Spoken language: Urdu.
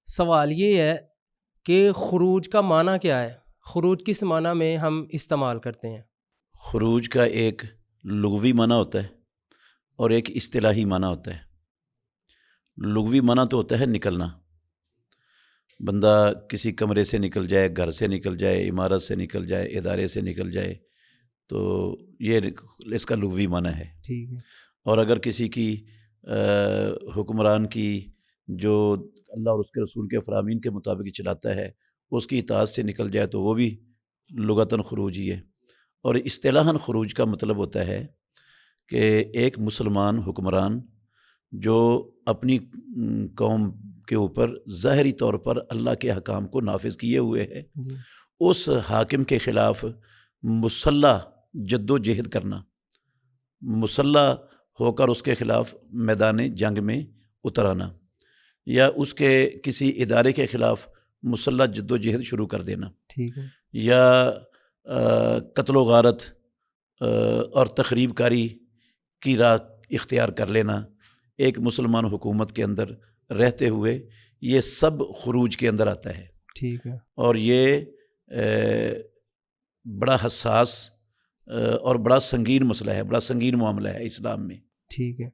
سوال یہ ہے کہ خروج کا معنی کیا ہے؟ خروج کس معنی میں ہم استعمال کرتے ہیں؟ خروج کا ایک لغوی معنی ہوتا ہے اور ایک اصطلاحی معنی ہوتا ہے۔ لغوی معنی تو ہوتا ہے نکلنا، بندہ کسی کمرے سے نکل جائے، گھر سے نکل جائے، عمارت سے نکل جائے، ادارے سے نکل جائے، تو یہ اس کا لغوی معنی ہے۔ ٹھیک ہے۔ اور اگر کسی کی حکمران کی جو اللہ اور اس کے رسول کے فرامین کے مطابق چلاتا ہے اس کی اطاعت سے نکل جائے تو وہ بھی لغتاً خروج ہی ہے۔ اور اصطلاحاً خروج کا مطلب ہوتا ہے کہ ایک مسلمان حکمران جو اپنی قوم کے اوپر ظاہری طور پر اللہ کے حکام کو نافذ کیے ہوئے ہے، اس حاکم کے خلاف مسلح جد و جہد کرنا، مسلح ہو کر اس کے خلاف میدان جنگ میں اتر آنا، یا اس کے کسی ادارے کے خلاف مسلح جد و جہد شروع کر دینا، ٹھیک ہے، یا قتل و غارت اور تخریب کاری کی راہ اختیار کر لینا ایک مسلمان حکومت کے اندر رہتے ہوئے، یہ سب خروج کے اندر آتا ہے۔ ٹھیک ہے۔ اور یہ بڑا حساس اور بڑا سنگین مسئلہ ہے، بڑا سنگین معاملہ ہے اسلام میں۔ ٹھیک ہے۔